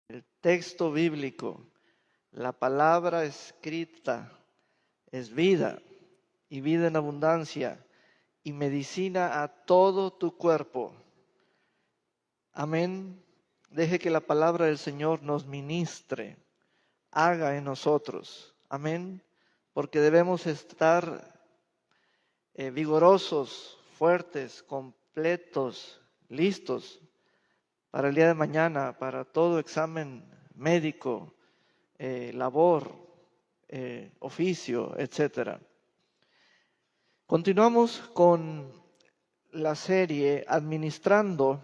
El texto bíblico, la palabra escrita, es vida y vida en abundancia y medicina a todo tu cuerpo. Amén. Deje que la palabra del Señor nos ministre, haga en nosotros. Amén. Porque debemos estar vigorosos, fuertes, completos, listos para el día de mañana, para todo examen médico, labor, oficio, etcétera. Continuamos con la serie Administrando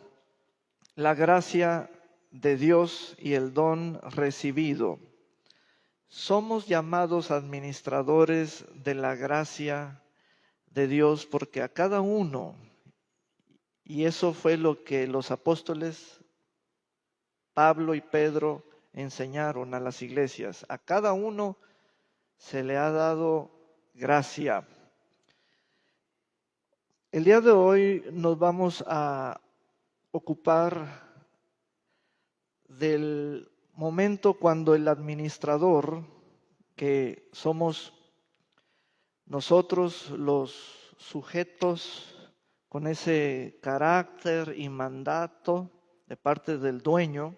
la gracia de Dios y el don recibido. Somos llamados administradores de la gracia de Dios porque a cada uno, y eso fue lo que los apóstoles Pablo y Pedro enseñaron a las iglesias, a cada uno se le ha dado gracia. El día de hoy nos vamos a ocupar del momento cuando el administrador, que somos nosotros los sujetos con ese carácter y mandato de parte del dueño,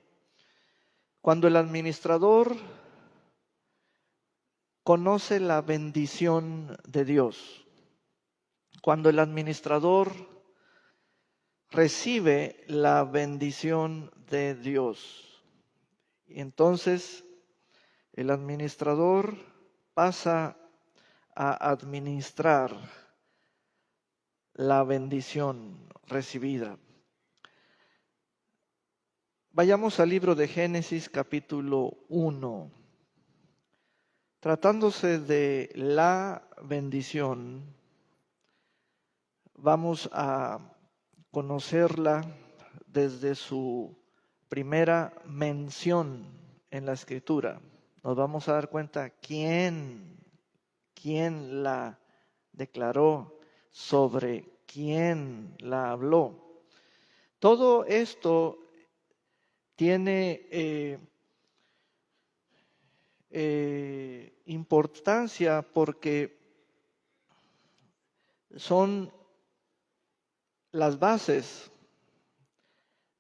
cuando el administrador conoce la bendición de Dios, cuando el administrador recibe la bendición de Dios. Y entonces el administrador pasa a administrar la bendición recibida. Vayamos al libro de Génesis capítulo 1. Tratándose de la bendición, vamos a conocerla desde su primera mención en la Escritura. Nos vamos a dar cuenta quién la declaró, sobre quién la habló. Todo esto tiene importancia porque son las bases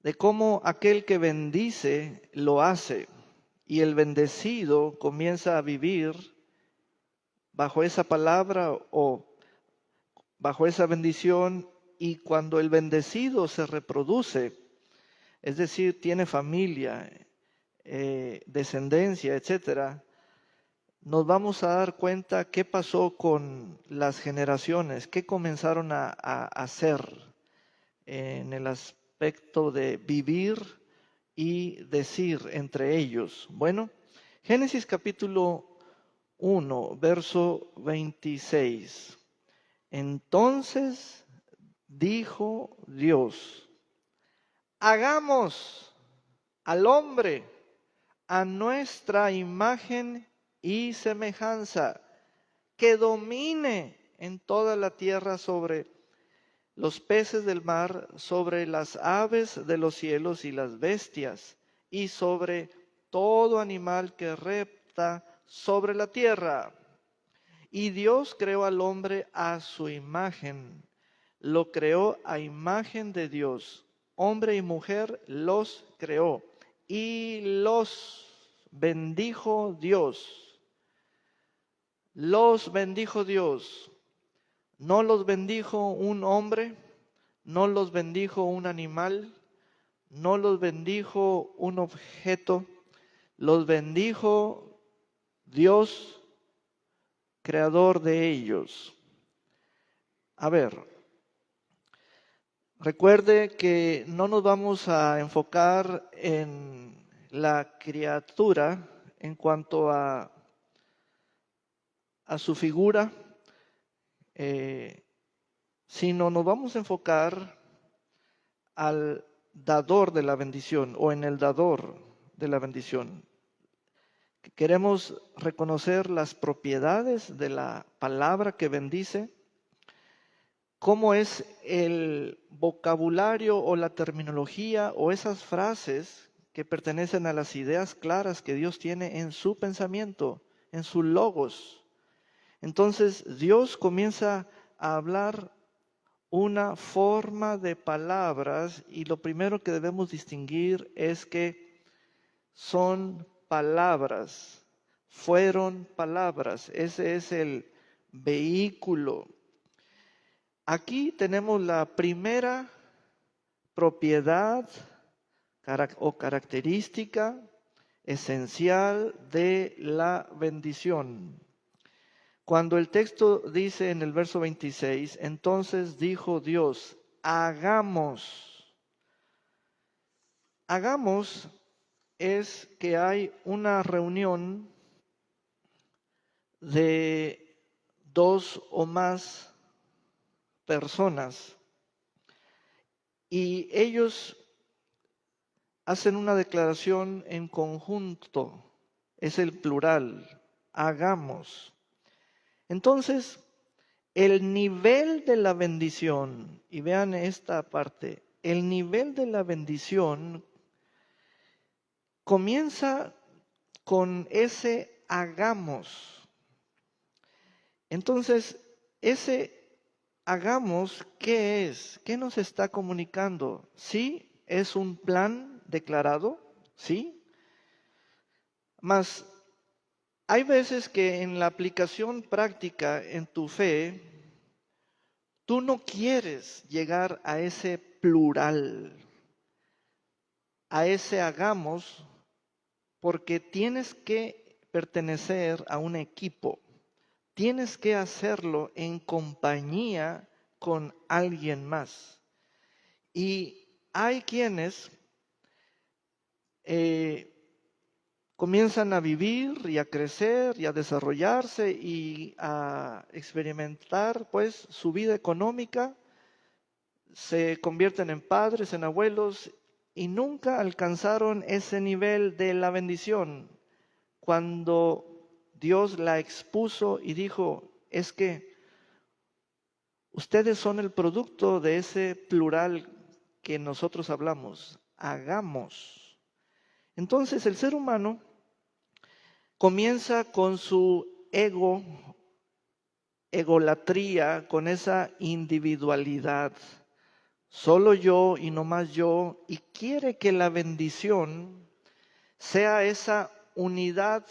de cómo aquel que bendice lo hace y el bendecido comienza a vivir bajo esa palabra o bajo esa bendición, y cuando el bendecido se reproduce, es decir, tiene familia, descendencia, etcétera, nos vamos a dar cuenta qué pasó con las generaciones, qué comenzaron a hacer en el aspecto de vivir y decir entre ellos. Bueno, Génesis capítulo 1, verso 26. Entonces dijo Dios: hagamos al hombre a nuestra imagen y semejanza, que domine en toda la tierra, sobre los peces del mar, sobre las aves de los cielos y las bestias, y sobre todo animal que repta sobre la tierra. Y Dios creó al hombre a su imagen, lo creó a imagen de Dios, hombre y mujer los creó, y los bendijo Dios. Los bendijo Dios. No los bendijo un hombre, no los bendijo un animal, no los bendijo un objeto, los bendijo Dios, creador de ellos. A ver, recuerde que no nos vamos a enfocar en la criatura en cuanto a su figura, sino nos vamos a enfocar al dador de la bendición, o en el dador de la bendición. Queremos reconocer las propiedades de la palabra que bendice, cómo es el vocabulario o la terminología o esas frases que pertenecen a las ideas claras que Dios tiene en su pensamiento, en su logos. Entonces Dios comienza a hablar una forma de palabras y lo primero que debemos distinguir es que son palabras, fueron palabras, ese es el vehículo. Aquí tenemos la primera propiedad o característica esencial de la bendición. Cuando el texto dice en el verso 26, entonces dijo Dios, hagamos. Hagamos es que hay una reunión de dos o más personas y ellos hacen una declaración en conjunto, es el plural, hagamos. Entonces, el nivel de la bendición, y vean esta parte, el nivel de la bendición comienza con ese hagamos. Entonces, ese hagamos, ¿qué es? ¿Qué nos está comunicando? Sí, es un plan declarado, sí. Mas hay veces que en la aplicación práctica en tu fe, tú no quieres llegar a ese plural, a ese hagamos, porque tienes que pertenecer a un equipo. Tienes que hacerlo en compañía con alguien más. Y hay quienes comienzan a vivir y a crecer y a desarrollarse y a experimentar pues su vida económica, se convierten en padres, en abuelos y nunca alcanzaron ese nivel de la bendición. Cuando Dios la expuso y dijo, es que ustedes son el producto de ese plural que nosotros hablamos, hagamos. Entonces el ser humano comienza con su egolatría, con esa individualidad, solo yo y no más yo, y quiere que la bendición sea esa unidad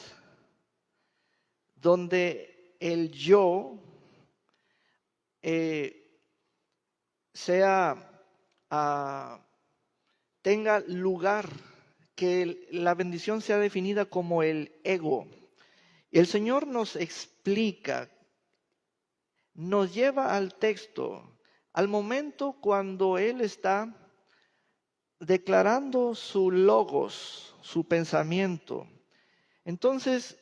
donde el yo tenga lugar, que la bendición sea definida como el ego. Y el Señor nos explica, nos lleva al texto, al momento cuando Él está declarando su logos, su pensamiento. Entonces,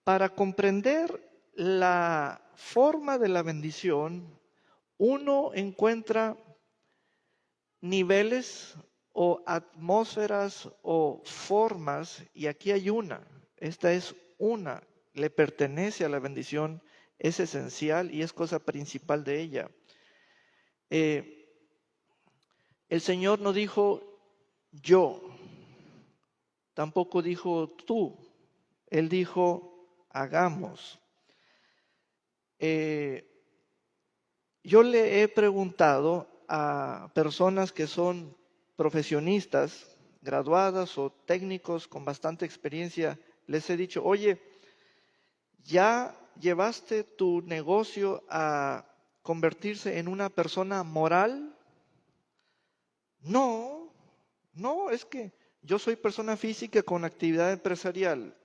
para comprender la forma de la bendición, uno encuentra niveles o atmósferas o formas, y aquí hay una, esta es una, le pertenece a la bendición, es esencial y es cosa principal de ella. El Señor no dijo yo, tampoco dijo tú, Él dijo hagamos. Yo le he preguntado a personas que son profesionistas, graduadas o técnicos con bastante experiencia, les he dicho, oye, ¿ya llevaste tu negocio a convertirse en una persona moral? No, no, es que yo soy persona física con actividad empresarial.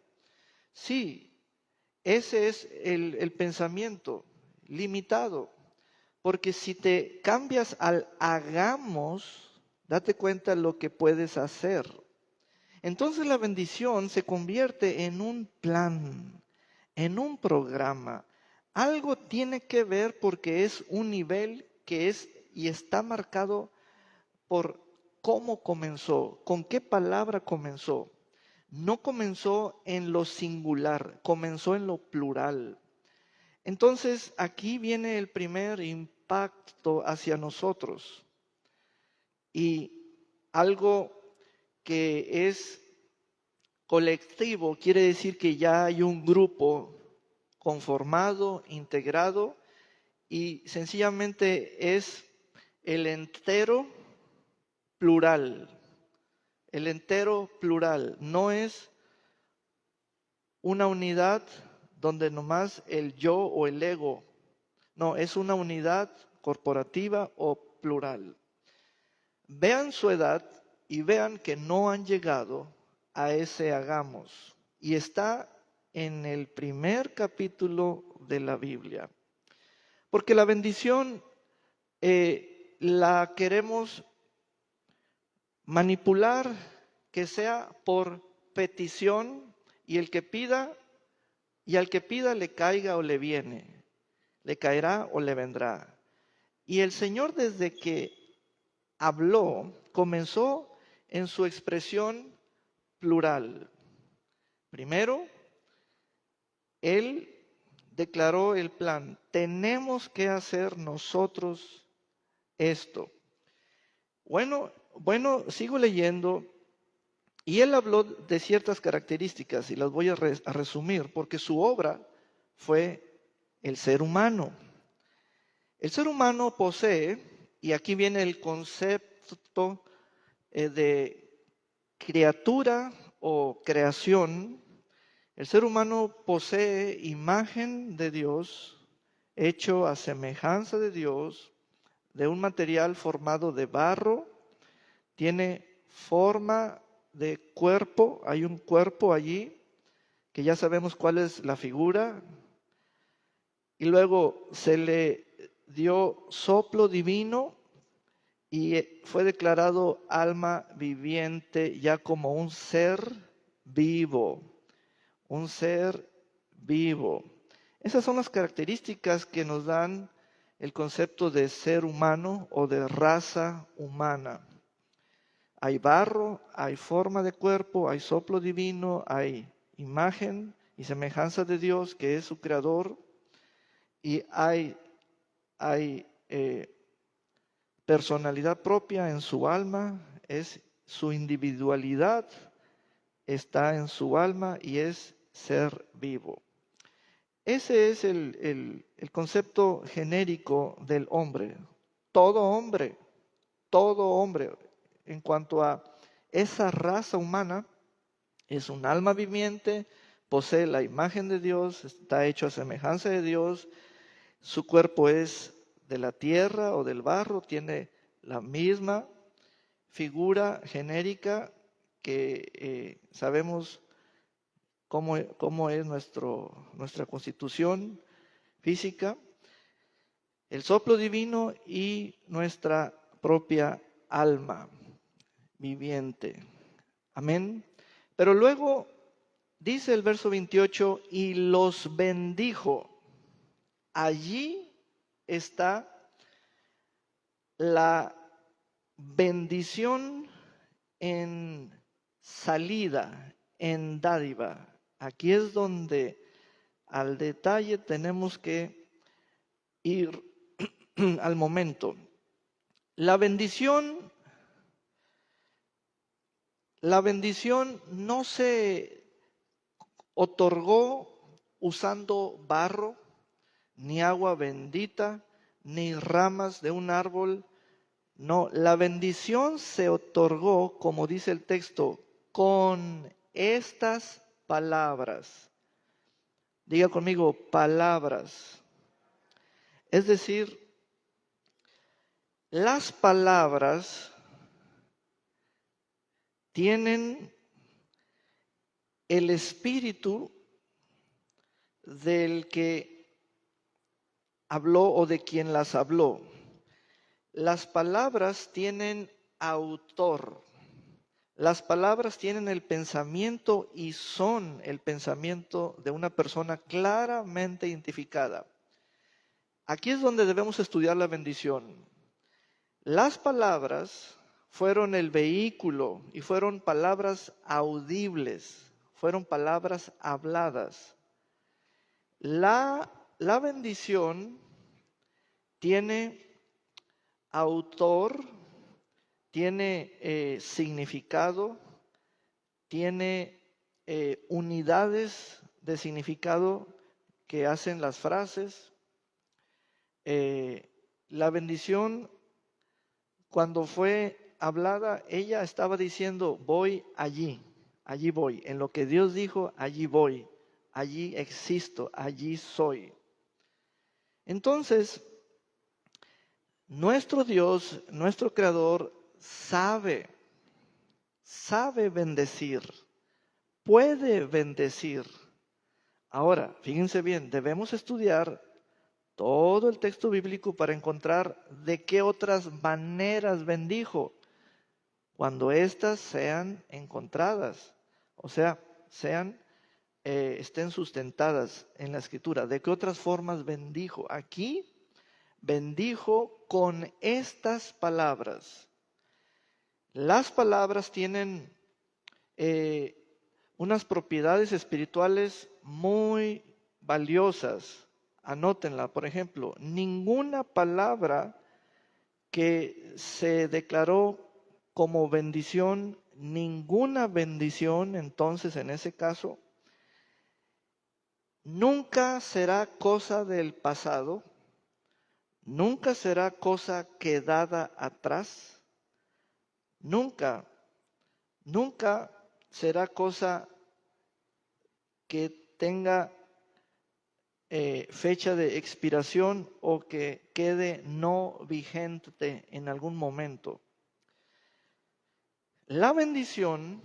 Sí, ese es el pensamiento limitado. Porque si te cambias al hagamos, date cuenta lo que puedes hacer. Entonces la bendición se convierte en un plan, en un programa. Algo tiene que ver porque es un nivel que es y está marcado por cómo comenzó, con qué palabra comenzó. No comenzó en lo singular, comenzó en lo plural. Entonces, aquí viene el primer impacto hacia nosotros y algo que es colectivo, quiere decir que ya hay un grupo conformado, integrado, y sencillamente es el entero plural. El entero plural no es una unidad donde nomás el yo o el ego. No, es una unidad corporativa o plural. Vean su edad y vean que no han llegado a ese hagamos. Y está en el primer capítulo de la Biblia. Porque la bendición la queremos manipular, que sea por petición, y el que pida, y al que pida le caiga o le viene, le caerá o le vendrá. Y el Señor, desde que habló, comenzó en su expresión plural. Primero, Él declaró el plan. Tenemos que hacer nosotros esto. Bueno, sigo leyendo. Y Él habló de ciertas características y las voy a resumir, porque su obra fue el ser humano. El ser humano posee, y aquí viene el concepto de criatura o creación. El ser humano posee imagen de Dios, hecho a semejanza de Dios, de un material formado de barro, tiene forma de cuerpo, hay un cuerpo allí, que ya sabemos cuál es la figura, y luego se le dio soplo divino y fue declarado alma viviente ya como un ser vivo, un ser vivo. Esas son las características que nos dan el concepto de ser humano o de raza humana. Hay barro, hay forma de cuerpo, hay soplo divino, hay imagen y semejanza de Dios, que es su creador, y hay personalidad propia en su alma, es su individualidad, está en su alma y es ser vivo. Ese es el concepto genérico del hombre. Todo hombre, en cuanto a esa raza humana, es un alma viviente, posee la imagen de Dios, está hecho a semejanza de Dios, su cuerpo es de la tierra o del barro, tiene la misma figura genérica que sabemos cómo es nuestra constitución física, el soplo divino y nuestra propia alma viviente. Amén. Pero luego dice el verso 28, y los bendijo. Allí está la bendición en salida, en dádiva. Aquí es donde al detalle tenemos que ir al momento. La bendición no se otorgó usando barro, ni agua bendita, ni ramas de un árbol. No, la bendición se otorgó, como dice el texto, con estas palabras. Diga conmigo, palabras. Es decir, las palabras tienen el espíritu del que habló o de quien las habló. Las palabras tienen autor. Las palabras tienen el pensamiento y son el pensamiento de una persona claramente identificada. Aquí es donde debemos estudiar la bendición. Las palabras fueron el vehículo y fueron palabras audibles, fueron palabras habladas. La bendición tiene autor, tiene significado, tiene unidades de significado que hacen las frases. La bendición, cuando fue hablada, ella estaba diciendo, voy allí, allí voy. En lo que Dios dijo, allí voy, allí existo, allí soy. Entonces, nuestro Dios, nuestro Creador, sabe bendecir, puede bendecir. Ahora, fíjense bien, debemos estudiar todo el texto bíblico para encontrar de qué otras maneras bendijo, cuando éstas sean encontradas, o sea, estén sustentadas en la Escritura. ¿De qué otras formas bendijo? Aquí bendijo con estas palabras. Las palabras tienen unas propiedades espirituales muy valiosas. Anótenla, por ejemplo, ninguna palabra que se declaró como bendición, ninguna bendición, entonces en ese caso, nunca será cosa del pasado, nunca será cosa quedada atrás, nunca será cosa que tenga fecha de expiración o que quede no vigente en algún momento. La bendición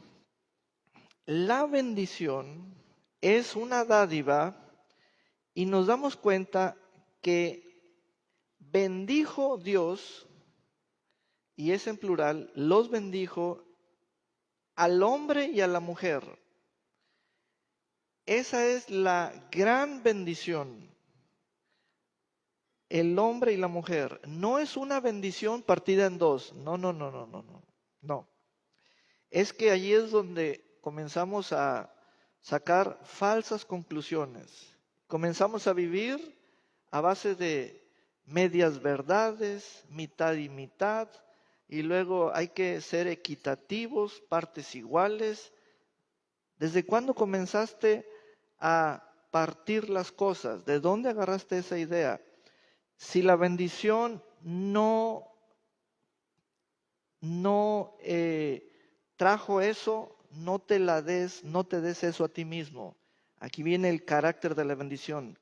es una dádiva y nos damos cuenta que bendijo Dios, y es en plural, los bendijo al hombre y a la mujer. Esa es la gran bendición. El hombre y la mujer. No es una bendición partida en dos. No. Es que allí es donde comenzamos a sacar falsas conclusiones. Comenzamos a vivir a base de medias verdades, mitad y mitad, y luego hay que ser equitativos, partes iguales. ¿Desde cuándo comenzaste a partir las cosas? ¿De dónde agarraste esa idea? Si la bendición no trajo eso, no te la des, no te des eso a ti mismo. Aquí viene el carácter de la bendición.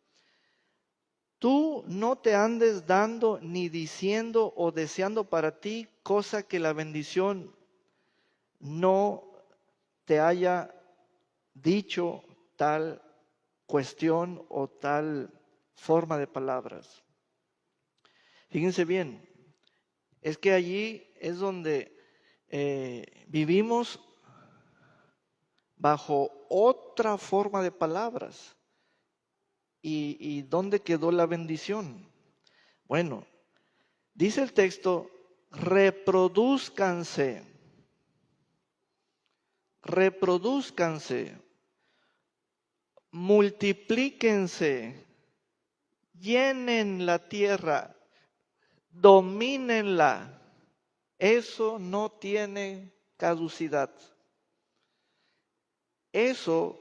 Tú no te andes dando ni diciendo o deseando para ti cosa que la bendición no te haya dicho tal cuestión o tal forma de palabras. Fíjense bien, es que allí es donde vivimos bajo otra forma de palabras. ¿Y dónde quedó la bendición? Bueno, dice el texto, reproduzcanse, multiplíquense, llenen la tierra, domínenla. Eso no tiene caducidad. Eso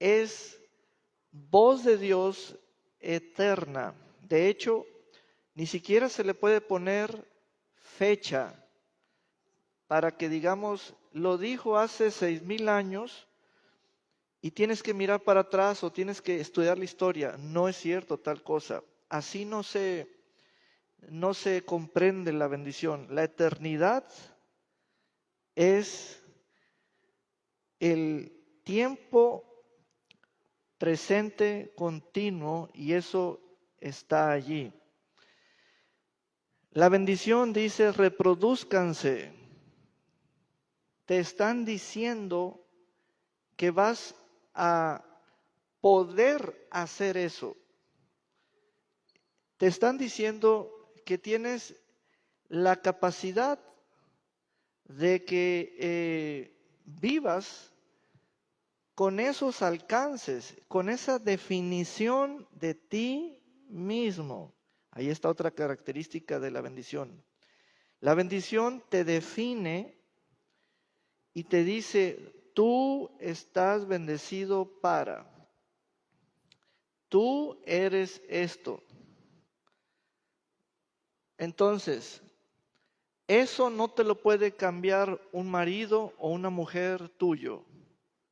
es voz de Dios eterna. De hecho, ni siquiera se le puede poner fecha para que digamos, lo dijo hace 6,000 años y tienes que mirar para atrás o tienes que estudiar la historia. No es cierto tal cosa. Así no se comprende la bendición. La eternidad es el tiempo presente continuo y eso está allí. La bendición dice, reproduzcanse. Te están diciendo que vas a poder hacer eso. Te están diciendo que tienes la capacidad de que vivas con esos alcances, con esa definición de ti mismo. Ahí está otra característica de la bendición. La bendición te define y te dice, tú estás bendecido para, tú eres esto. Entonces, eso no te lo puede cambiar un marido o una mujer tuyo.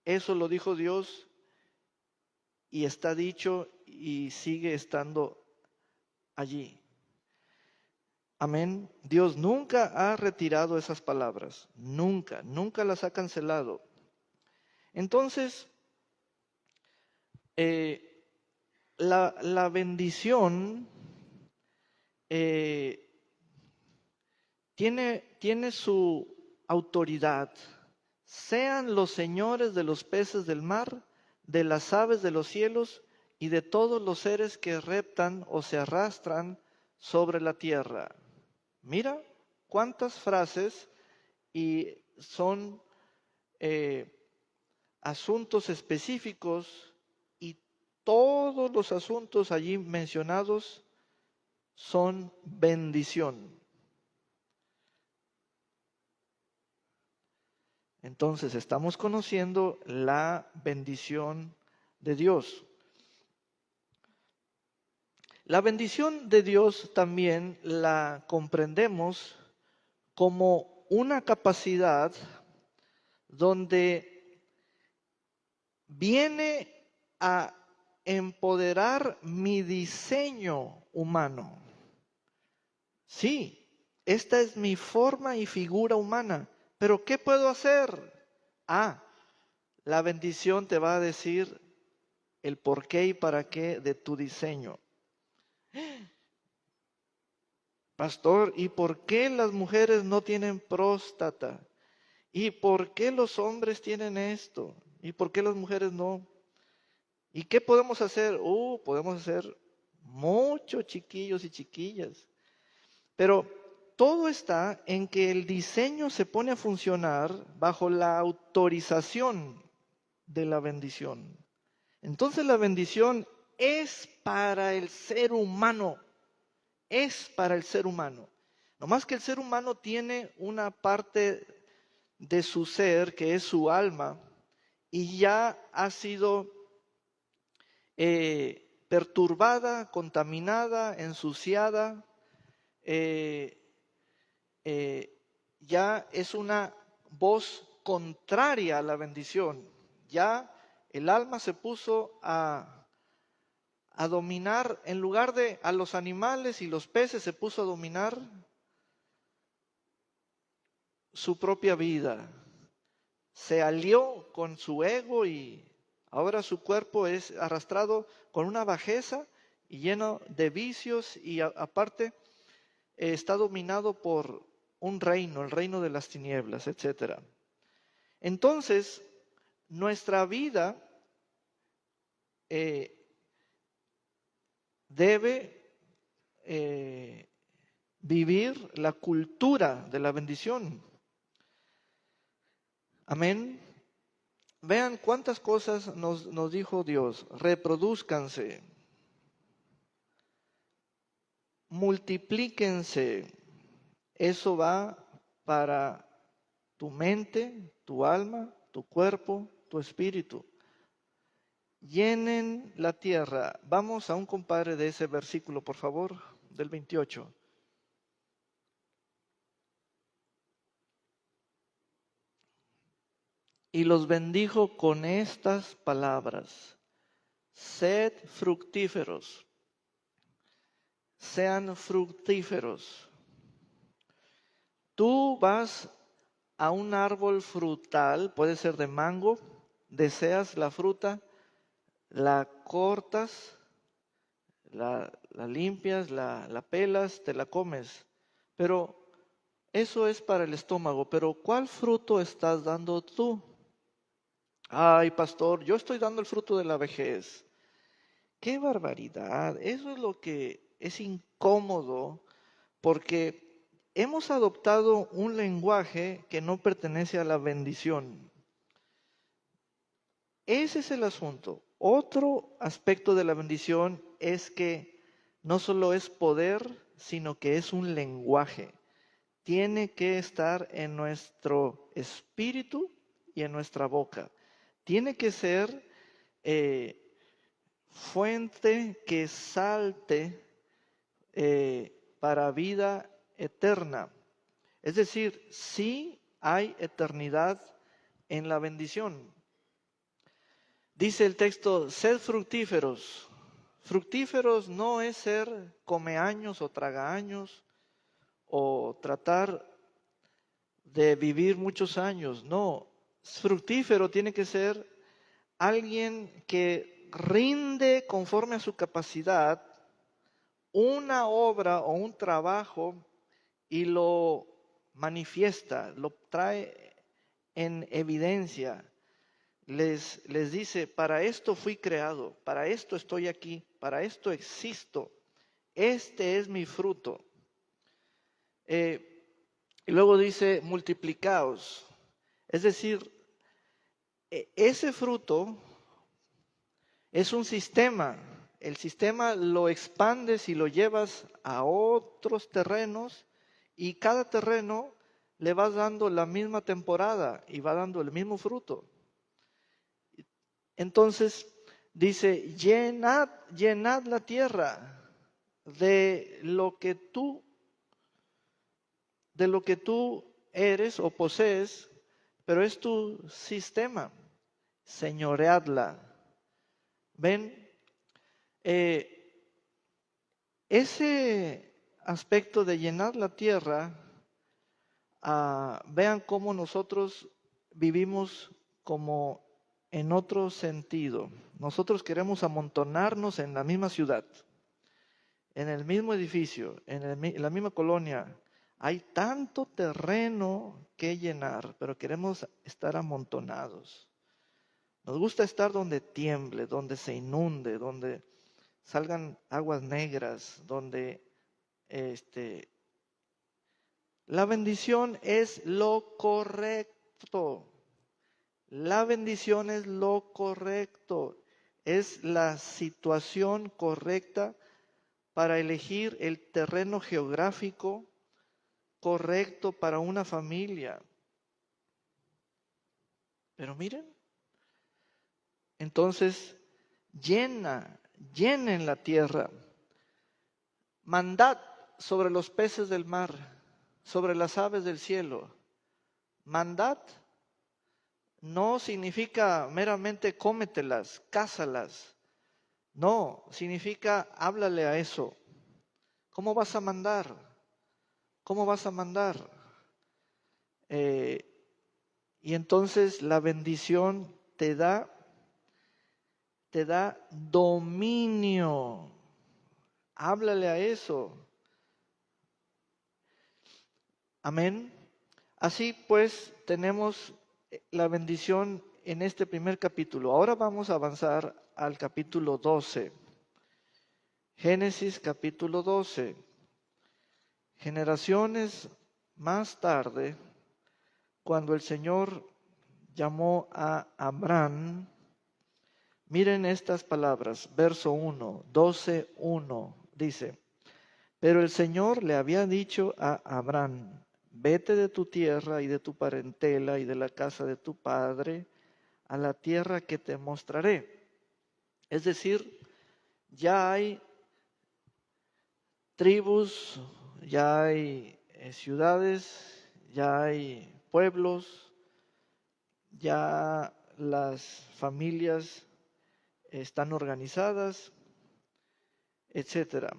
Eso lo dijo Dios y está dicho y sigue estando allí. Amén. Dios nunca ha retirado esas palabras. Nunca, nunca las ha cancelado. Entonces, la bendición tiene su autoridad. Sean los señores de los peces del mar, de las aves de los cielos y de todos los seres que reptan o se arrastran sobre la tierra. Mira cuántas frases y son asuntos específicos, y todos los asuntos allí mencionados son bendición. Entonces estamos conociendo la bendición de Dios. La bendición de Dios también la comprendemos como una capacidad donde viene a empoderar mi diseño humano. Sí, esta es mi forma y figura humana, pero ¿qué puedo hacer? La bendición te va a decir el por qué y para qué de tu diseño. Pastor, ¿y por qué las mujeres no tienen próstata? ¿Y por qué los hombres tienen esto? ¿Y por qué las mujeres no? ¿Y qué podemos hacer? Podemos hacer mucho, chiquillos y chiquillas. Pero todo está en que el diseño se pone a funcionar bajo la autorización de la bendición. Entonces la bendición es para el ser humano. Es para el ser humano. No más que el ser humano tiene una parte de su ser que es su alma y ya ha sido perturbada, contaminada, ensuciada, ya es una voz contraria a la bendición. Ya el alma se puso a dominar, en lugar de a los animales y los peces, se puso a dominar su propia vida. Se alió con su ego y ahora su cuerpo es arrastrado con una bajeza y lleno de vicios, y aparte está dominado por un reino, el reino de las tinieblas, etc. Entonces, nuestra vida debe vivir la cultura de la bendición. Amén. Vean cuántas cosas nos dijo Dios. Reproduzcanse, multiplíquense. Eso va para tu mente, tu alma, tu cuerpo, tu espíritu. Llenen la tierra. Vamos a un compadre de ese versículo, por favor, del 28. Y los bendijo con estas palabras: sed fructíferos, sean fructíferos. Tú vas a un árbol frutal, puede ser de mango, deseas la fruta, la cortas, la limpias, la pelas, te la comes. Pero eso es para el estómago. Pero ¿cuál fruto estás dando tú? Ay, pastor, yo estoy dando el fruto de la vejez. ¡Qué barbaridad! Eso es lo que es incómodo, porque hemos adoptado un lenguaje que no pertenece a la bendición. Ese es el asunto. Otro aspecto de la bendición es que no solo es poder, sino que es un lenguaje. Tiene que estar en nuestro espíritu y en nuestra boca. Tiene que ser fuente que salte para vida eterna. Es decir, sí hay eternidad en la bendición. Dice el texto, sed fructíferos. Fructíferos no es ser comeaños o tragaños o tratar de vivir muchos años. No, fructífero tiene que ser alguien que rinde conforme a su capacidad una obra o un trabajo y lo manifiesta, lo trae en evidencia. Les dice, para esto fui creado, para esto estoy aquí, para esto existo, este es mi fruto. Y luego dice, multiplicaos. Es decir, ese fruto es un sistema. El sistema lo expandes y lo llevas a otros terrenos y cada terreno le vas dando la misma temporada y va dando el mismo fruto. Entonces dice, llenad la tierra de lo que tú eres o posees, pero es tu sistema. Señoreadla. ¿Ven? Ese aspecto de llenar la tierra, vean cómo nosotros vivimos como en otro sentido. Nosotros queremos amontonarnos en la misma ciudad, en el mismo edificio, en la misma colonia. Hay tanto terreno que llenar, pero queremos estar amontonados. Nos gusta estar donde tiemble, donde se inunde, donde salgan aguas negras, donde la bendición es lo correcto. La bendición es lo correcto. Es la situación correcta para elegir el terreno geográfico correcto para una familia. Pero miren, entonces llenen la tierra. Mandad sobre los peces del mar, sobre las aves del cielo. Mandad no significa meramente cómetelas, cázalas. No, significa háblale a eso. ¿Cómo vas a mandar? ¿Cómo vas a mandar? Y entonces la bendición te da dominio. Háblale a eso. Amén. Así pues, tenemos la bendición en este primer capítulo. Ahora vamos a avanzar al capítulo 12. Génesis capítulo 12. Generaciones más tarde, cuando el Señor llamó a Abraham, miren estas palabras, verso 1, 12:1, dice, pero el Señor le había dicho a Abraham, vete de tu tierra y de tu parentela y de la casa de tu padre a la tierra que te mostraré. Es decir, ya hay tribus, ya hay ciudades, ya hay pueblos, ya las familias están organizadas, etcétera.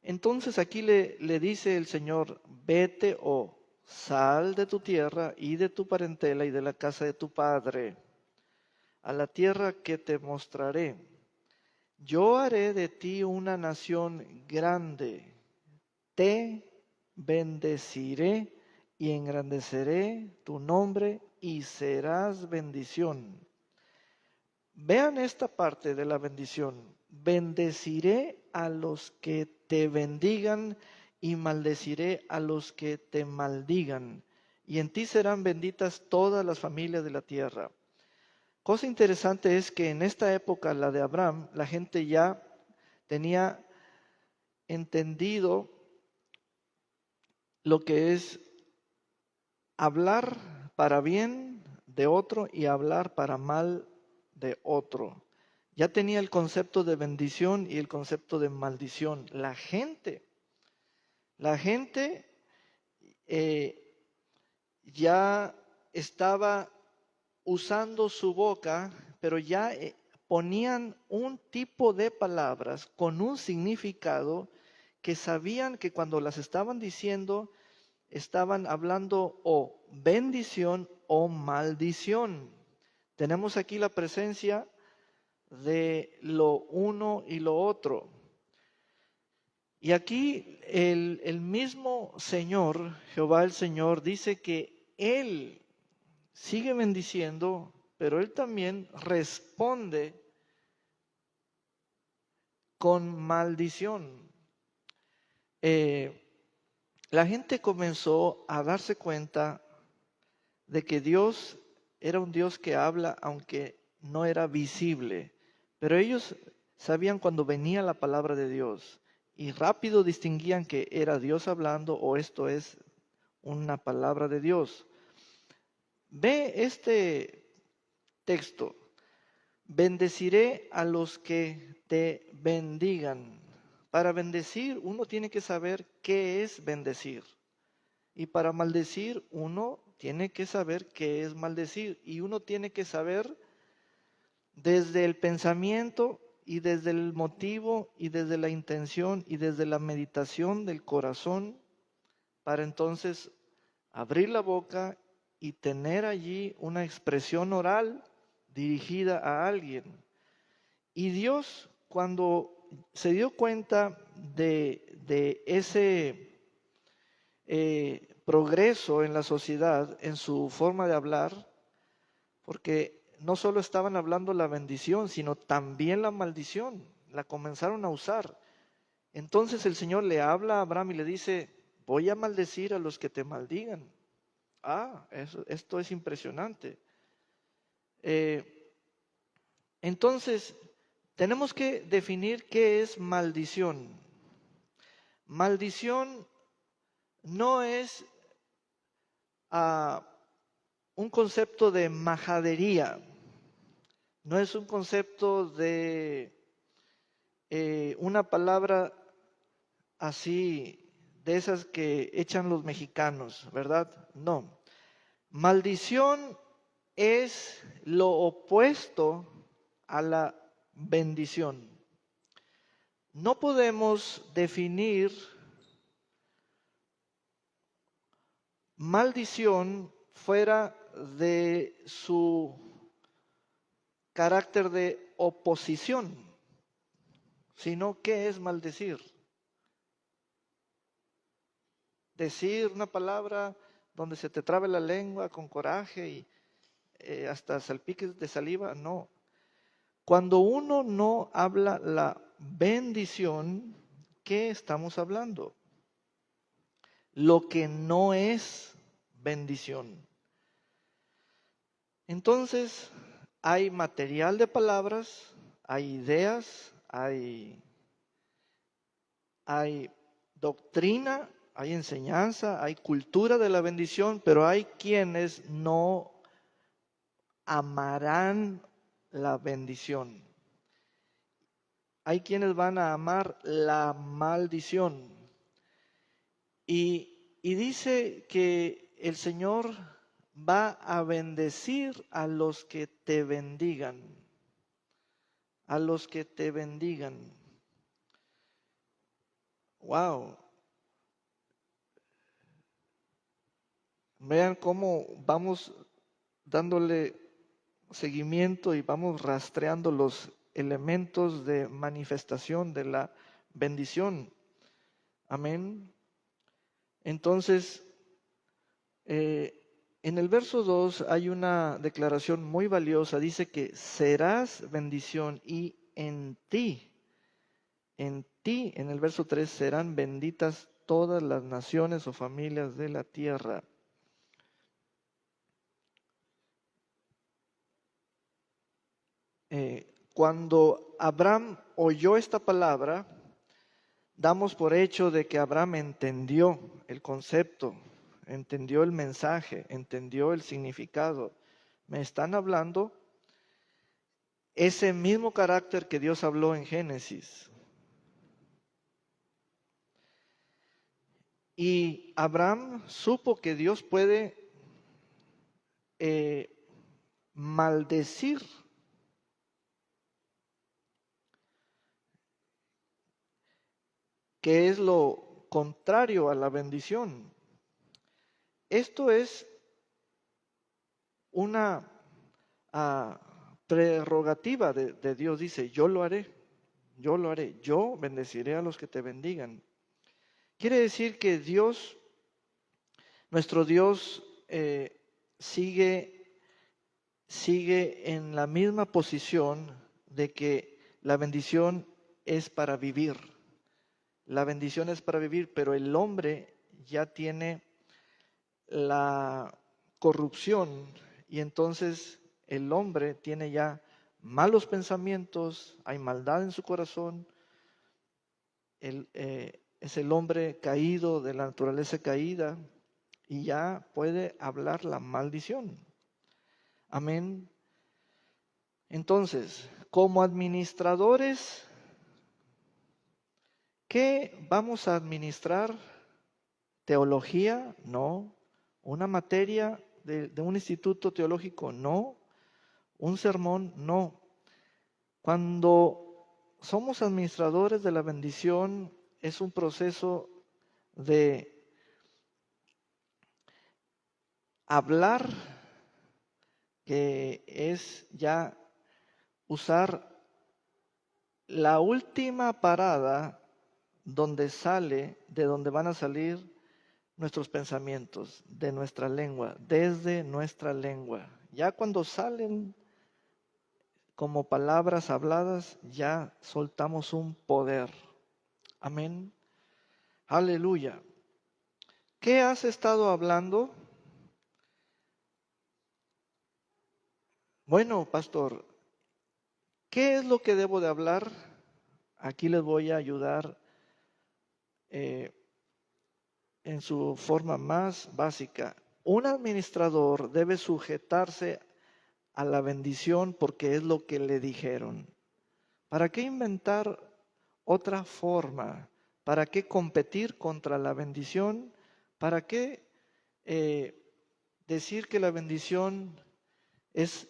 Entonces aquí le dice el Señor, vete o sal de tu tierra y de tu parentela y de la casa de tu padre, a la tierra que te mostraré. Yo haré de ti una nación grande, te bendeciré y engrandeceré tu nombre y serás bendición. Vean esta parte de la bendición. Bendeciré a los que te bendigan y maldeciré a los que te maldigan. Y en ti serán benditas todas las familias de la tierra. Cosa interesante es que en esta época, la de Abraham, la gente ya tenía entendido lo que es hablar para bien de otro y hablar para mal de otro. Ya tenía el concepto de bendición y el concepto de maldición. La gente ya estaba usando su boca, pero ya ponían un tipo de palabras con un significado que sabían que cuando las estaban diciendo, estaban hablando o bendición o maldición. Tenemos aquí la presencia de lo uno y lo otro. Y aquí el mismo Señor, Jehová el Señor, dice que Él sigue bendiciendo, pero Él también responde con maldición. La gente comenzó a darse cuenta de que Dios era un Dios que habla aunque no era visible, pero ellos sabían cuando venía la palabra de Dios y rápido distinguían que era Dios hablando o esto es una palabra de Dios. Ve este texto: bendeciré a los que te bendigan. Para bendecir uno tiene que saber qué es bendecir. Y para maldecir uno tiene que saber qué es maldecir. Y uno tiene que saber desde el pensamiento y desde el motivo y desde la intención y desde la meditación del corazón, para entonces abrir la boca y tener allí una expresión oral dirigida a alguien. Y Dios, cuando se dio cuenta de ese progreso en la sociedad, en su forma de hablar, porque no solo estaban hablando la bendición, sino también la maldición, la comenzaron a usar. Entonces el Señor le habla a Abraham y le dice: voy a maldecir a los que te maldigan. Esto es impresionante. Entonces, tenemos que definir qué es maldición. Maldición no es un concepto de majadería, no es un concepto de una palabra así, de esas que echan los mexicanos, ¿verdad? No. Maldición es lo opuesto a la bendición. No podemos definir maldición fuera de su carácter de oposición, sino ¿qué es maldecir? Decir una palabra donde se te trabe la lengua con coraje y hasta salpiques de saliva, no. Cuando uno no habla la bendición, ¿qué estamos hablando? Lo que no es bendición. Entonces, hay material de palabras, hay ideas, hay doctrina, hay enseñanza, hay cultura de la bendición, pero hay quienes no amarán la bendición. Hay quienes van a amar la maldición. Y dice que el Señor va a bendecir a los que te bendigan. A los que te bendigan. Wow. Vean cómo vamos dándole seguimiento y vamos rastreando los elementos de manifestación de la bendición. Amén. Entonces, en el verso 2 hay una declaración muy valiosa. Dice que serás bendición y en ti, en el verso 3, serán benditas todas las naciones o familias de la tierra. Cuando Abraham oyó esta palabra, damos por hecho de que Abraham entendió el concepto, entendió el mensaje, entendió el significado. me están hablando ese mismo carácter que Dios habló en Génesis. Y Abraham supo que Dios puede maldecir que es lo contrario a la bendición. Esto es una prerrogativa de Dios. Dice, yo lo haré, yo bendeciré a los que te bendigan. Quiere decir que Dios, nuestro Dios, sigue en la misma posición de que la bendición es para vivir. La bendición es para vivir, pero el hombre ya tiene la corrupción y entonces el hombre tiene ya malos pensamientos, hay maldad en su corazón, es el hombre caído, de la naturaleza caída, y ya puede hablar la maldición. Amén. Entonces, como administradores, ¿qué vamos a administrar? ¿Teología? No. ¿Una materia de un instituto teológico? No. ¿Un sermón? No. Cuando somos administradores de la bendición, es un proceso de hablar, que es ya usar la última parada de donde van a salir nuestros pensamientos, de nuestra lengua, desde nuestra lengua. Ya cuando salen como palabras habladas, ya soltamos un poder. Amén. Aleluya. ¿Qué has estado hablando? Bueno, pastor, ¿qué es lo que debo de hablar? Aquí les voy a ayudar en su forma más básica. Un administrador debe sujetarse a la bendición porque es lo que le dijeron. ¿Para qué inventar otra forma? ¿Para qué competir contra la bendición? ¿Para qué decir que la bendición es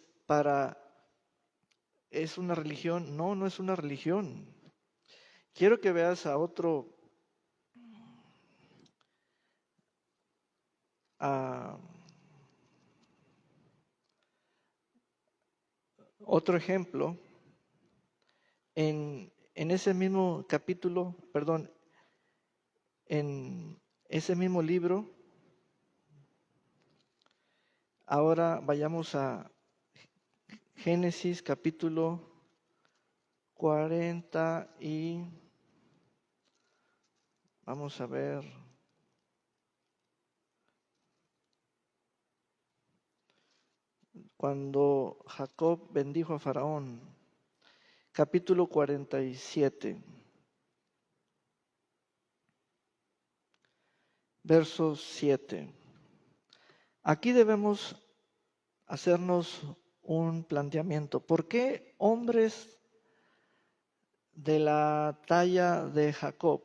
es una religión? No, no es una religión. Quiero que veas a otro ejemplo. En ese mismo capítulo, perdón, en ese mismo libro, ahora vayamos a Génesis capítulo 40 y vamos a ver. Cuando Jacob bendijo a Faraón, capítulo 47, verso 7. Aquí debemos hacernos un planteamiento. ¿Por qué hombres de la talla de Jacob,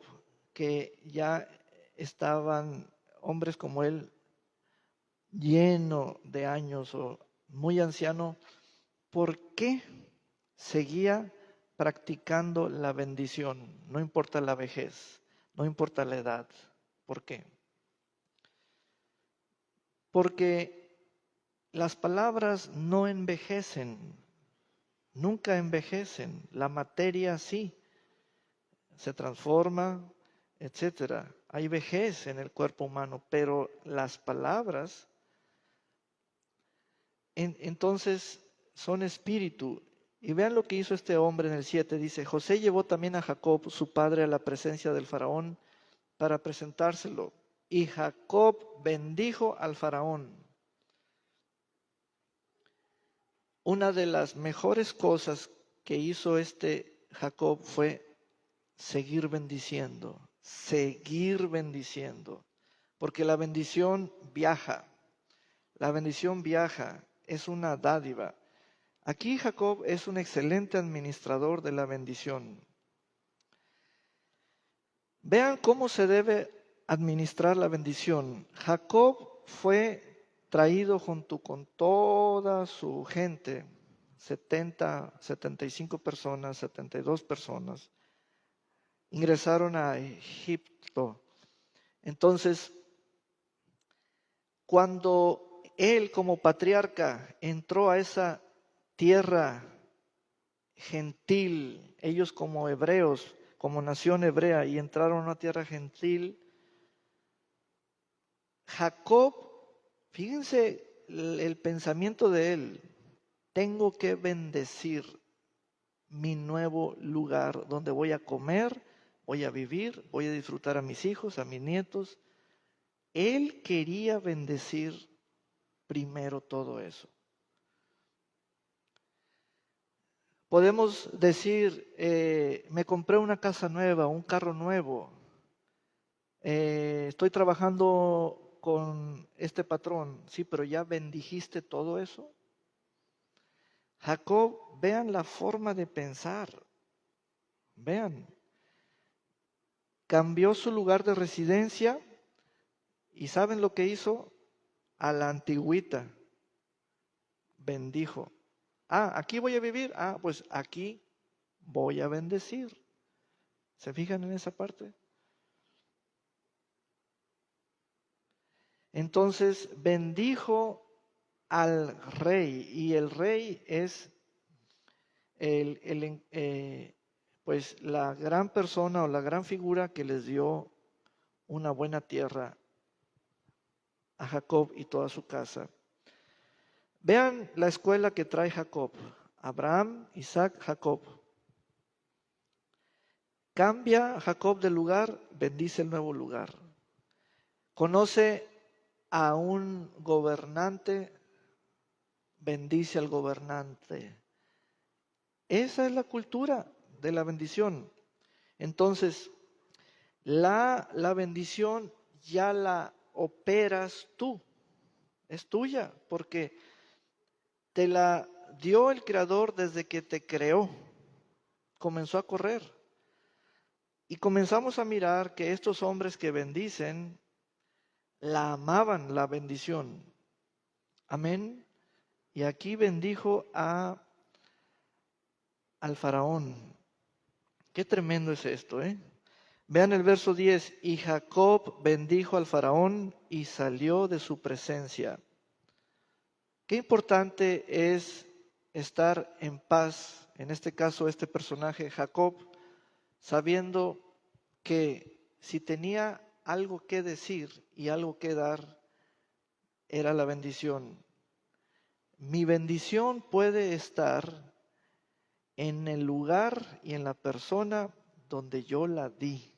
que ya estaban, hombres como él, lleno de años o muy anciano, por qué seguía practicando la bendición? No importa la vejez, no importa la edad. ¿Por qué? Porque las palabras no envejecen, nunca envejecen. La materia sí, se transforma, etcétera. Hay vejez en el cuerpo humano, pero las palabras, entonces, son espíritu. Y vean lo que hizo este hombre en el 7. Dice, José llevó también a Jacob, su padre, a la presencia del faraón para presentárselo. Y Jacob bendijo al faraón. Una de las mejores cosas que hizo este Jacob fue seguir bendiciendo, porque la bendición viaja, es una dádiva. Aquí Jacob es un excelente administrador de la bendición. Vean cómo se debe administrar la bendición. Jacob fue traído junto con toda su gente, 75 personas, 72 personas, ingresaron a Egipto. Entonces, cuando él como patriarca entró a esa tierra gentil, ellos como hebreos, como nación hebrea, y entraron a una tierra gentil, Jacob, fíjense el pensamiento de él, tengo que bendecir mi nuevo lugar donde voy a comer, voy a vivir, voy a disfrutar a mis hijos, a mis nietos. Él quería bendecir primero todo eso. Podemos decir, me compré una casa nueva, un carro nuevo, estoy trabajando con este patrón, sí, pero ya bendijiste todo eso. Jacob, vean la forma de pensar, vean, cambió su lugar de residencia y ¿saben lo que hizo? A la antigüita, bendijo. Aquí voy a vivir, pues aquí voy a bendecir. ¿Se fijan en esa parte? Entonces bendijo al rey y el rey es pues la gran persona o la gran figura que les dio una buena tierra a Jacob y toda su casa. Vean la escuela que trae Jacob. Abraham, Isaac, Jacob. Cambia Jacob de lugar, bendice el nuevo lugar. Conoce a un gobernante, bendice al gobernante. Esa es la cultura de la bendición. Entonces, la bendición ya la operas tú, es tuya, porque te la dio el Creador desde que te creó, comenzó a correr. Y comenzamos a mirar que estos hombres que bendicen, la amaban la bendición. Amén. Y aquí bendijo al faraón. Qué tremendo es esto, ¿eh? Vean el verso 10. Y Jacob bendijo al faraón y salió de su presencia. Qué importante es estar en paz, en este caso este personaje Jacob, sabiendo que si tenía algo que decir y algo que dar, era la bendición. Mi bendición puede estar en el lugar y en la persona donde yo la di.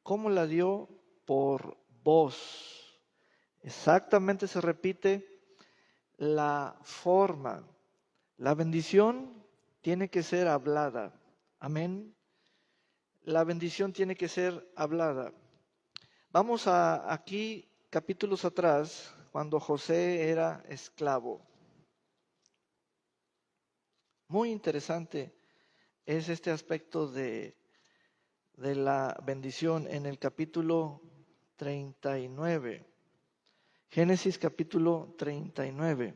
¿Cómo la dio? Por voz. Exactamente se repite la forma. La bendición tiene que ser hablada. Amén. La bendición tiene que ser hablada. Vamos a aquí capítulos atrás, cuando José era esclavo. Muy interesante es este aspecto de la bendición en el capítulo 39. Génesis capítulo 39.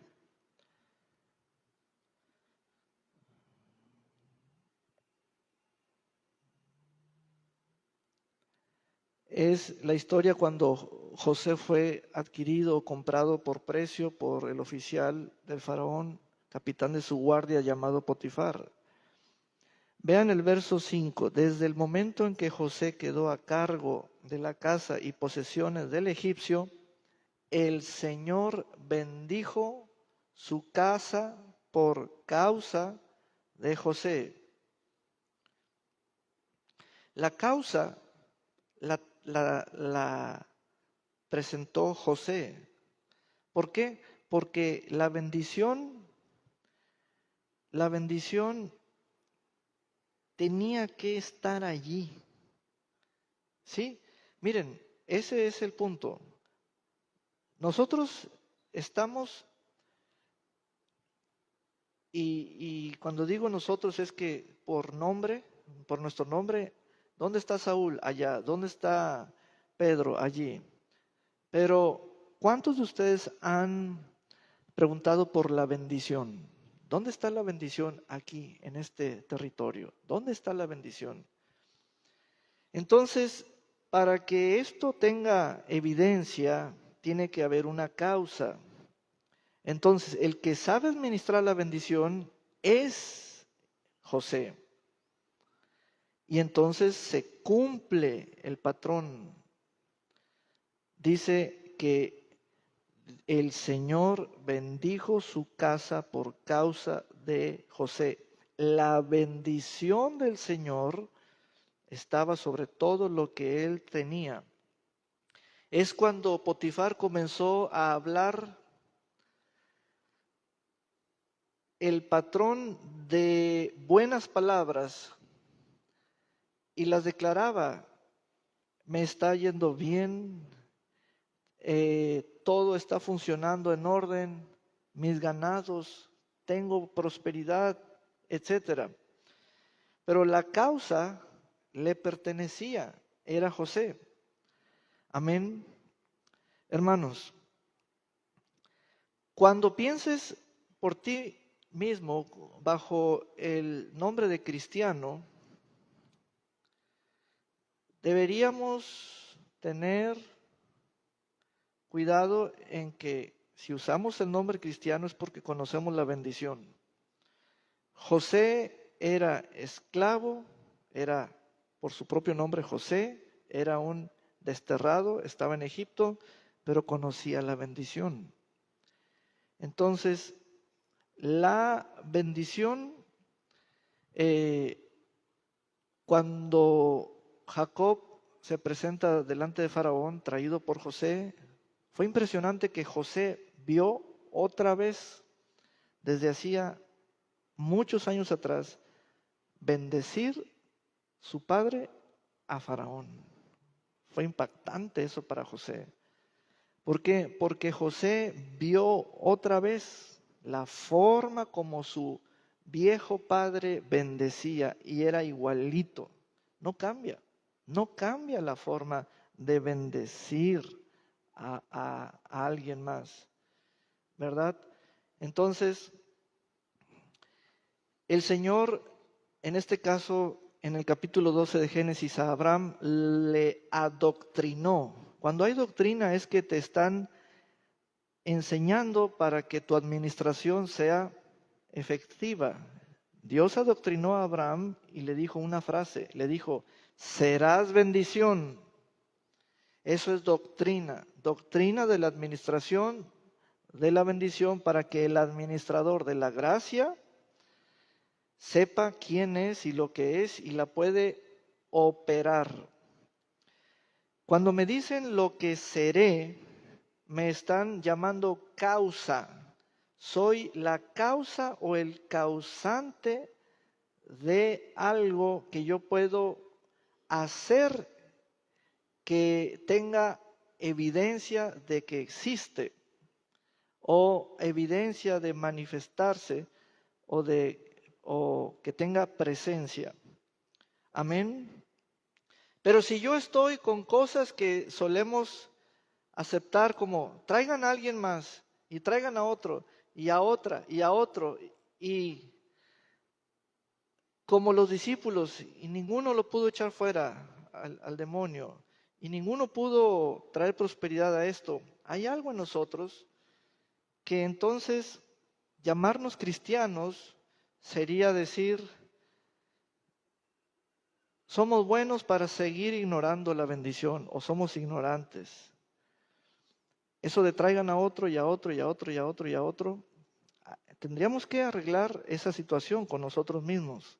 Es la historia cuando José fue adquirido o comprado por precio por el oficial del faraón, capitán de su guardia llamado Potifar. Vean el verso 5. Desde el momento en que José quedó a cargo de la casa y posesiones del egipcio, el Señor bendijo su casa por causa de José. La causa la presentó José. ¿Por qué? Porque la bendición tenía que estar allí. ¿Sí? Miren, ese es el punto. Nosotros estamos Y cuando digo nosotros es que por nombre, por nuestro nombre, ¿dónde está Saúl? Allá. ¿Dónde está Pedro? Allí. Pero, ¿cuántos de ustedes han preguntado por la bendición? ¿Dónde está la bendición aquí, en este territorio? ¿Dónde está la bendición? Entonces, para que esto tenga evidencia, tiene que haber una causa. Entonces, el que sabe administrar la bendición es José. Y entonces se cumple el patrón. Dice que el Señor bendijo su casa por causa de José. La bendición del Señor estaba sobre todo lo que él tenía. Es cuando Potifar comenzó a hablar el patrón de buenas palabras y las declaraba. Me está yendo bien, todo está funcionando en orden, mis ganados, tengo prosperidad, etcétera. Pero la causa le pertenecía, era José. Amén. Hermanos, cuando pienses por ti mismo bajo el nombre de cristiano, deberíamos tener cuidado en que si usamos el nombre cristiano es porque conocemos la bendición. José era esclavo, era por su propio nombre José, era un desterrado, estaba en Egipto, pero conocía la bendición. Entonces, la bendición, cuando Jacob se presenta delante de Faraón, traído por José, fue impresionante que José vio otra vez, desde hacía muchos años atrás, bendecir su padre a Faraón. Fue impactante eso para José. ¿Por qué? Porque José vio otra vez la forma como su viejo padre bendecía y era igualito. No cambia, no cambia la forma de bendecir a alguien más, ¿verdad? Entonces, el Señor, en este caso, en el capítulo 12 de Génesis, a Abraham le adoctrinó. Cuando hay doctrina es que te están enseñando para que tu administración sea efectiva. Dios adoctrinó a Abraham y le dijo una frase, le dijo, serás bendición. Eso es doctrina, doctrina de la administración de la bendición para que el administrador de la gracia sepa quién es y lo que es y la puede operar. Cuando me dicen lo que seré, me están llamando causa. Soy la causa o el causante de algo que yo puedo hacer que tenga evidencia de que existe o evidencia de manifestarse o que tenga presencia. Amén. Pero si yo estoy con cosas que solemos aceptar como traigan a alguien más y traigan a otro y a otra y a otro y como los discípulos y ninguno lo pudo echar fuera al demonio y ninguno pudo traer prosperidad a esto, hay algo en nosotros que entonces llamarnos cristianos sería decir, somos buenos para seguir ignorando la bendición o somos ignorantes. Eso de traigan a otro y a otro y a otro y a otro y a otro, tendríamos que arreglar esa situación con nosotros mismos.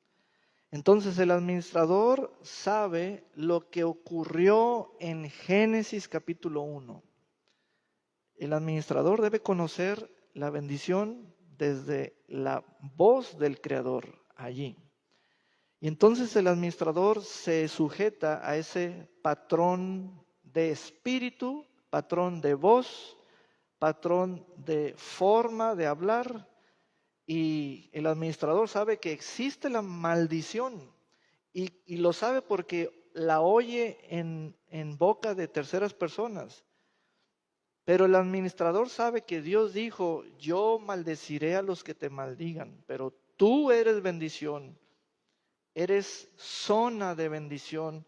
Entonces el administrador sabe lo que ocurrió en Génesis capítulo 1. El administrador debe conocer la bendición desde la voz del Creador allí. Y entonces el administrador se sujeta a ese patrón de espíritu, patrón de voz, patrón de forma de hablar Y el administrador sabe que existe la maldición y lo sabe porque la oye en boca de terceras personas. Pero el administrador sabe que Dios dijo, yo maldeciré a los que te maldigan, pero tú eres bendición, eres zona de bendición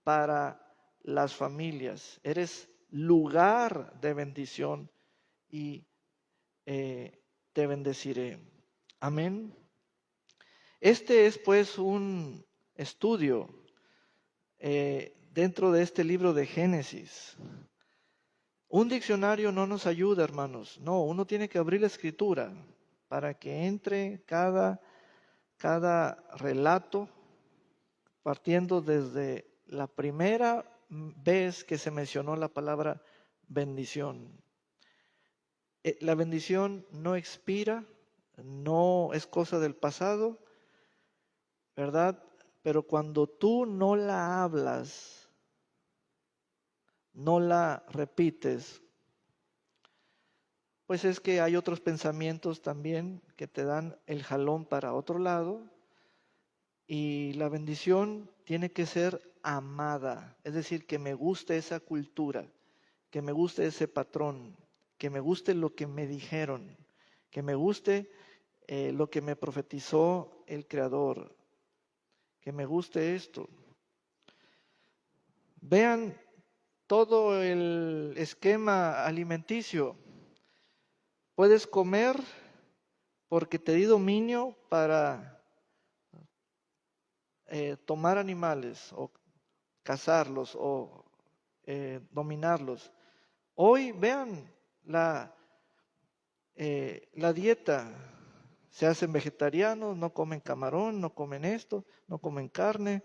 para las familias, eres lugar de bendición y te bendeciré. Amén. Este es pues un estudio dentro de este libro de Génesis. Un diccionario no nos ayuda, hermanos. No, uno tiene que abrir la escritura para que entre cada relato, partiendo desde la primera vez que se mencionó la palabra bendición. La bendición no expira, no es cosa del pasado, ¿verdad? Pero cuando tú no la hablas, no la repites, pues es que hay otros pensamientos también que te dan el jalón para otro lado. Y la bendición tiene que ser amada, es decir, que me guste esa cultura, que me guste ese patrón, que me guste lo que me dijeron, que me guste lo que me profetizó el Creador, que me guste esto. Vean todo el esquema alimenticio. Puedes comer porque te di dominio para tomar animales o cazarlos o dominarlos. Hoy vean la dieta. Se hacen vegetarianos, no comen camarón, no comen esto, no comen carne.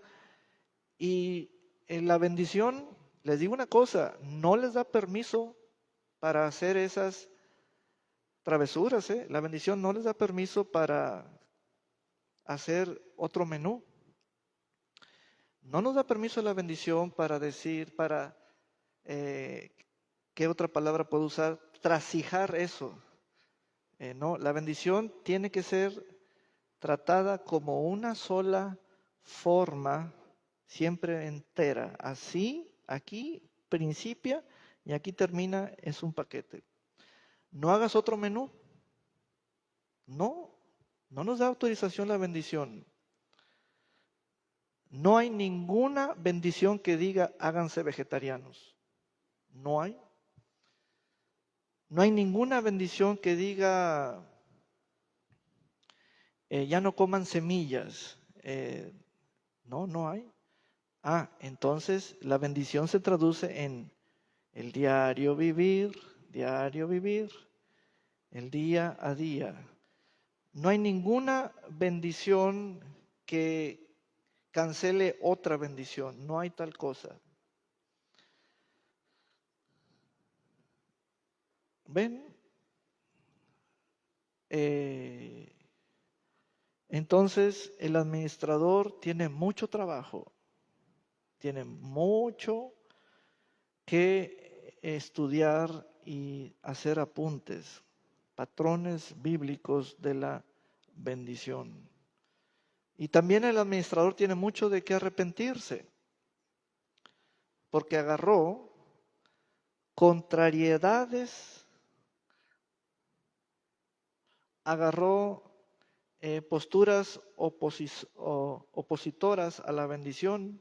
Y la bendición, les digo una cosa, no les da permiso para hacer esas travesuras. La bendición no les da permiso para hacer otro menú. No nos da permiso la bendición para decir, ¿qué otra palabra puedo usar? Trasijar eso. No, la bendición tiene que ser tratada como una sola forma, siempre entera. Así, aquí principia y aquí termina, es un paquete. No hagas otro menú. No nos da autorización la bendición. No hay ninguna bendición que diga háganse vegetarianos. No hay. No hay ninguna bendición que diga ya no coman semillas. No hay. Entonces la bendición se traduce en el diario vivir, el día a día. No hay ninguna bendición que cancele otra bendición. No hay tal cosa. ¿Ven? Entonces el administrador tiene mucho trabajo, tiene mucho que estudiar y hacer apuntes, patrones bíblicos de la bendición. Y también el administrador tiene mucho de qué arrepentirse, porque agarró contrariedades, agarró posturas opositoras a la bendición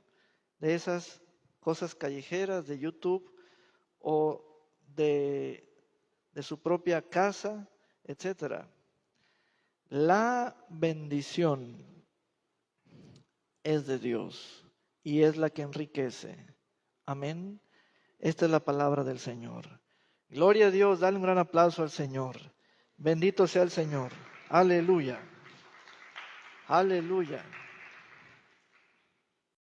de esas cosas callejeras de YouTube o de su propia casa, etcétera. La bendición es de Dios y es la que enriquece. Amén. Esta es la palabra del Señor. Gloria a Dios, dale un gran aplauso al Señor. Bendito sea el Señor. Aleluya. Aleluya.